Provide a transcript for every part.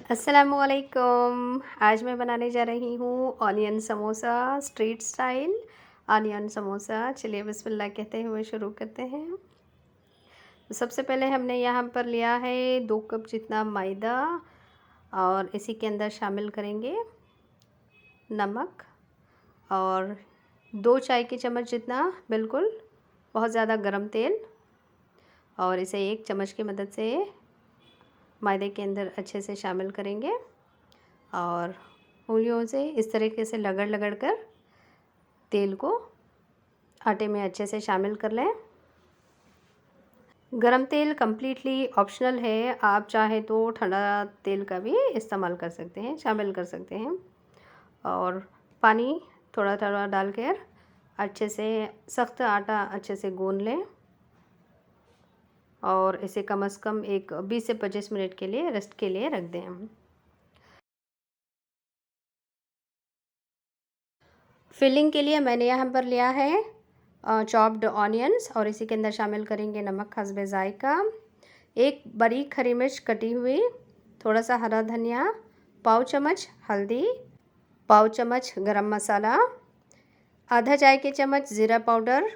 अस्सलामुअलैकुम। आज मैं बनाने जा रही हूँ onion samosa, street style onion samosa. चलिए बिस्मिल्लाह कहते हुए शुरू करते हैं। तो सबसे पहले हमने यहाँ पर लिया है 2 कप जितना मैदा और इसी के अंदर शामिल करेंगे नमक और 2 चाय के चम्मच जितना बिल्कुल बहुत ज़्यादा गरम तेल, और इसे 1 चम्मच की मदद से मैदे के अंदर अच्छे से शामिल करेंगे और उंगलियों से इस तरीके से रगड़ कर तेल को आटे में अच्छे से शामिल कर लें। गरम तेल कम्प्लीटली ऑप्शनल है, आप चाहे तो ठंडा तेल का भी इस्तेमाल कर सकते हैं, शामिल कर सकते हैं। और पानी थोड़ा थोड़ा डालकर अच्छे से सख्त आटा अच्छे से गूंद लें और इसे कम से कम एक 20 से 25 मिनट के लिए रेस्ट के लिए रख दें। फिलिंग के लिए मैंने यहाँ पर लिया है चॉप्ड ऑनियंस और इसी के अंदर शामिल करेंगे नमक हस्बे जायका, 1 बारीक हरी मिर्च कटी हुई, थोड़ा सा हरा धनिया, पाव चम्मच हल्दी, पाव चम्मच गरम मसाला, आधा चाय के चम्मच ज़ीरा पाउडर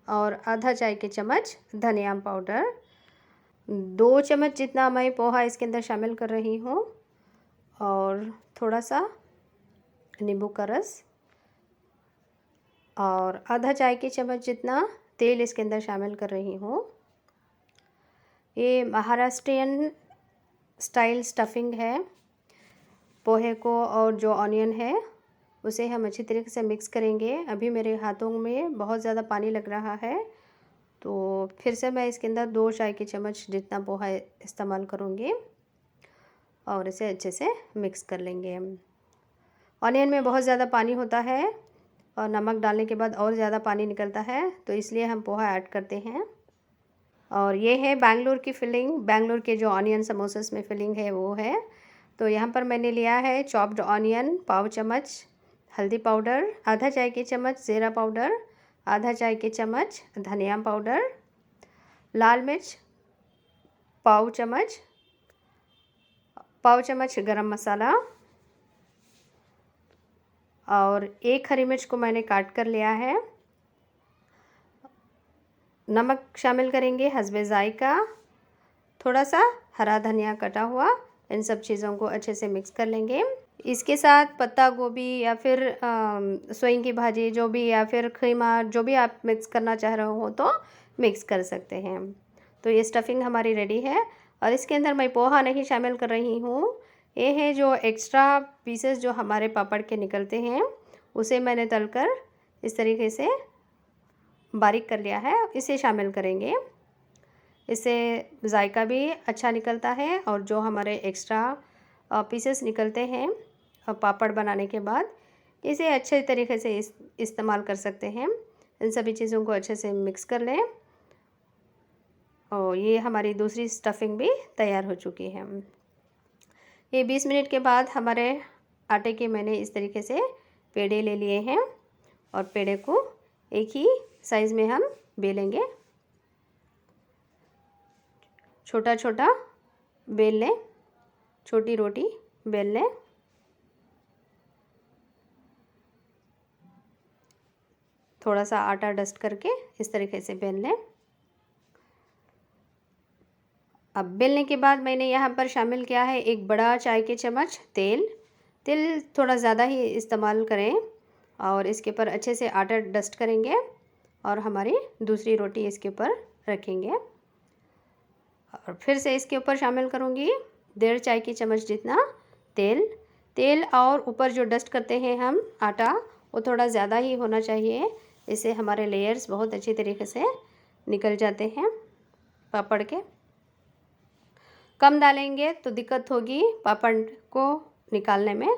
और आधा चाय के चम्मच धनिया पाउडर, 2 चम्मच जितना मैं पोहा इसके अंदर शामिल कर रही हूँ और थोड़ा सा नींबू का रस और आधा चाय के चम्मच जितना तेल इसके अंदर शामिल कर रही हूँ। ये महाराष्ट्रियन स्टाइल स्टफिंग है। पोहे को और जो ऑनियन है उसे हम अच्छी तरीके से मिक्स करेंगे। अभी मेरे हाथों में बहुत ज़्यादा पानी लग रहा है, तो फिर से मैं इसके अंदर 2 चाय के चम्मच जितना पोहा इस्तेमाल करूँगी और इसे अच्छे से मिक्स कर लेंगे। ऑनियन में बहुत ज़्यादा पानी होता है और नमक डालने के बाद और ज़्यादा पानी निकलता है, तो इसलिए हम पोहा ऐड करते हैं। और ये है बेंगलोर की फिलिंग, बेंगलोर के जो ऑनियन समोसेस में फिलिंग है वो है। तो यहाँ पर मैंने लिया है चॉप्ड ऑनियन पाव चम्मच, हल्दी पाउडर आधा चाय के चम्मच ज़ीरा पाउडर, आधा चाय के चम्मच धनिया पाउडर, लाल मिर्च पाव चम्मच गरम मसाला और 1 हरी मिर्च को मैंने काट कर लिया है। नमक शामिल करेंगे हस्बे जायका, थोड़ा सा हरा धनिया कटा हुआ। इन सब चीज़ों को अच्छे से मिक्स कर लेंगे। इसके साथ पत्ता गोभी या फिर सोई की भाजी जो भी, या फिर खीमा, जो भी आप मिक्स करना चाह रहे हो तो मिक्स कर सकते हैं। तो ये स्टफिंग हमारी रेडी है और इसके अंदर मैं पोहा नहीं शामिल कर रही हूँ। ये है जो एक्स्ट्रा पीसेस जो हमारे पापड़ के निकलते हैं, उसे मैंने तलकर इस तरीके से बारीक कर लिया है, इसे शामिल करेंगे। इससे जायका भी अच्छा निकलता है और जो हमारे एक्स्ट्रा पीसेस निकलते हैं पापड़ बनाने के बाद, इसे अच्छे तरीके से इस्तेमाल कर सकते हैं। इन सभी चीज़ों को अच्छे से मिक्स कर लें और ये हमारी दूसरी स्टफिंग भी तैयार हो चुकी है। ये 20 मिनट के बाद हमारे आटे के मैंने इस तरीके से पेड़े ले लिए हैं और पेड़े को एक ही साइज़ में हम बेलेंगे। छोटा छोटा बेल लें, छोटी रोटी बेल लें। थोड़ा सा आटा डस्ट करके इस तरीके से बेल लें। अब बेलने के बाद मैंने यहाँ पर शामिल किया है 1 बड़ा चाय के चम्मच तेल। तेल थोड़ा ज़्यादा ही इस्तेमाल करें और इसके ऊपर अच्छे से आटा डस्ट करेंगे और हमारी दूसरी रोटी इसके ऊपर रखेंगे और फिर से इसके ऊपर शामिल करूँगी 1.5 चाय की चम्मच जितना तेल और ऊपर जो डस्ट करते हैं हम आटा, वो थोड़ा ज़्यादा ही होना चाहिए। इससे हमारे लेयर्स बहुत अच्छी तरीके से निकल जाते हैं पापड़ के। कम डालेंगे तो दिक्कत होगी पापड़ को निकालने में।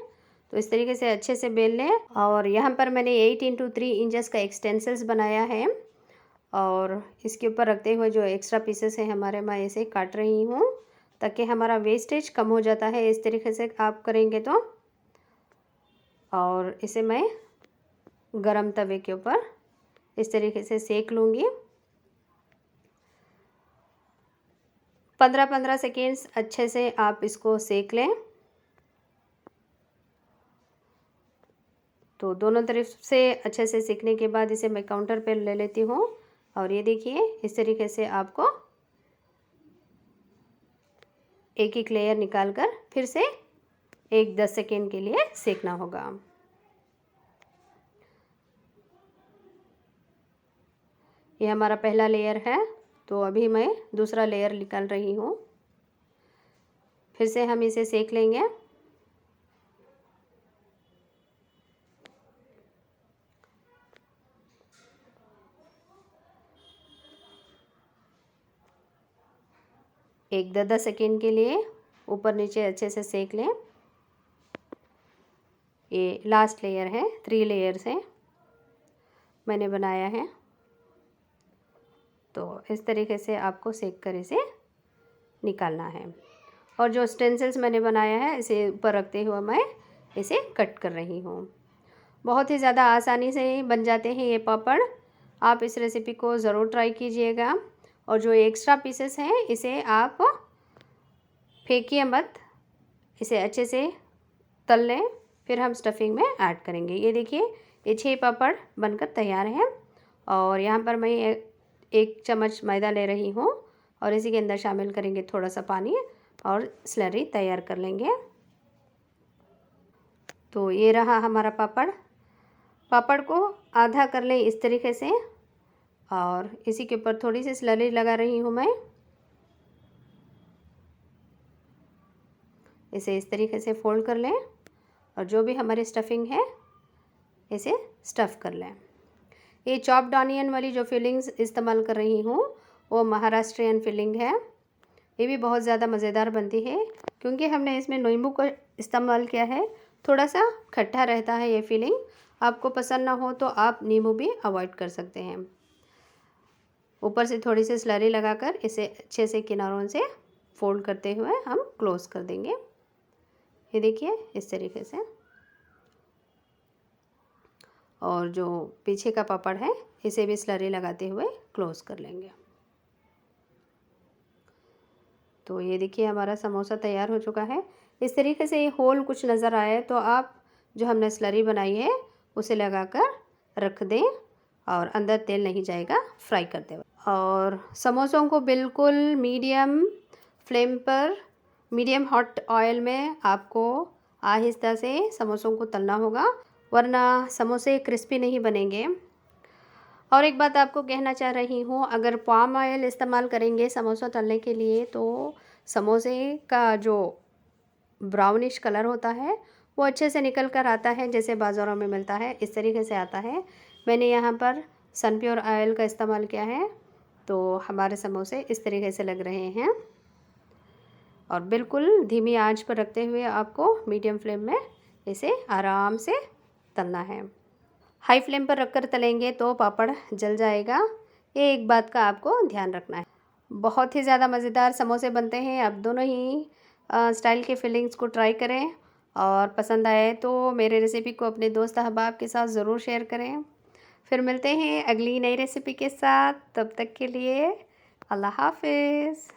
तो इस तरीके से अच्छे से बेल लें और यहाँ पर मैंने 8x3 इंचेस का एक्सटेंसिल्स बनाया है और इसके ऊपर रखते हुए जो एक्स्ट्रा पीसेस हैं हमारे, मैं इसे काट रही हूँ ताकि हमारा वेस्टेज कम हो जाता है इस तरीके से आप करेंगे तो। और इसे मैं गरम तवे के ऊपर इस तरीके से सेक लूँगी। 15-15 सेकेंड्स अच्छे से आप इसको सेक लें तो दोनों तरफ से अच्छे से सेकने के बाद इसे मैं काउंटर पे ले लेती हूँ। और ये देखिए इस तरीके से आपको एक एक लेयर निकाल कर फिर से 10 सेकेंड के लिए सेकना होगा। ये हमारा पहला लेयर है, तो अभी मैं दूसरा लेयर निकाल रही हूँ। फिर से हम इसे सेक लेंगे। एक 10 सेकेंड के लिए ऊपर नीचे अच्छे से सेक लें। ये लास्ट लेयर है, 3 लेयर से मैंने बनाया है। तो इस तरीके से आपको सेक कर इसे निकालना है। और जो स्टेंसिल्स मैंने बनाया है इसे ऊपर रखते हुए मैं इसे कट कर रही हूँ। बहुत ही ज़्यादा आसानी से बन जाते हैं ये पापड़। आप इस रेसिपी को ज़रूर ट्राई कीजिएगा। और जो एक्स्ट्रा पीसेस हैं इसे आप फेंकिए मत, इसे अच्छे से तल लें, फिर हम स्टफिंग में ऐड करेंगे। ये देखिए ये 6 पापड़ बनकर तैयार हैं। और यहाँ पर मैं 1 चम्मच मैदा ले रही हूँ और इसी के अंदर शामिल करेंगे थोड़ा सा पानी और स्लरी तैयार कर लेंगे। तो ये रहा हमारा पापड़। पापड़ को आधा कर लें इस तरीके से और इसी के ऊपर थोड़ी सी स्लरी लगा रही हूँ मैं। इसे इस तरीके से फोल्ड कर लें और जो भी हमारी स्टफिंग है इसे स्टफ़ कर लें। ये चॉप्ड ऑनियन वाली जो फिलिंग्स इस्तेमाल कर रही हूँ वो महाराष्ट्रियन फिलिंग है। ये भी बहुत ज़्यादा मज़ेदार बनती है क्योंकि हमने इसमें नींबू का इस्तेमाल किया है। थोड़ा सा खट्टा रहता है ये फिलिंग। आपको पसंद ना हो तो आप नींबू भी अवॉइड कर सकते हैं। ऊपर से थोड़ी सी स्लरी लगाकर इसे अच्छे से किनारों से फोल्ड करते हुए हम क्लोज़ कर देंगे। ये देखिए इस तरीके से। और जो पीछे का पापड़ है इसे भी स्लरी लगाते हुए क्लोज़ कर लेंगे। तो ये देखिए हमारा समोसा तैयार हो चुका है। इस तरीके से ये होल कुछ नज़र आए तो आप जो हमने स्लरी बनाई है उसे लगाकर रख दें और अंदर तेल नहीं जाएगा फ्राई करते वक्त। और समोसों को बिल्कुल मीडियम फ्लेम पर, मीडियम हॉट ऑयल में आपको आहिस्ता से समोसों को तलना होगा, वरना समोसे क्रिस्पी नहीं बनेंगे। और एक बात आपको कहना चाह रही हूँ, अगर पाम ऑयल इस्तेमाल करेंगे समोसा तलने के लिए तो समोसे का जो ब्राउनिश कलर होता है वो अच्छे से निकल कर आता है, जैसे बाज़ारों में मिलता है इस तरीके से आता है। मैंने यहाँ पर सनप्योर ऑयल का इस्तेमाल किया है तो हमारे समोसे इस तरीके से लग रहे हैं। और बिल्कुल धीमी आंच पर रखते हुए आपको मीडियम फ्लेम में इसे आराम से तलना है। हाई फ्लेम पर रखकर तलेंगे तो पापड़ जल जाएगा। ये एक बात का आपको ध्यान रखना है। बहुत ही ज़्यादा मज़ेदार समोसे बनते हैं। आप दोनों ही स्टाइल के फिलिंग्स को ट्राई करें और पसंद आए तो मेरे रेसिपी को अपने दोस्त अहबाब के साथ ज़रूर शेयर करें। फिर मिलते हैं अगली नई रेसिपी के साथ। तब तक के लिए अल्लाह हाफ़िज़।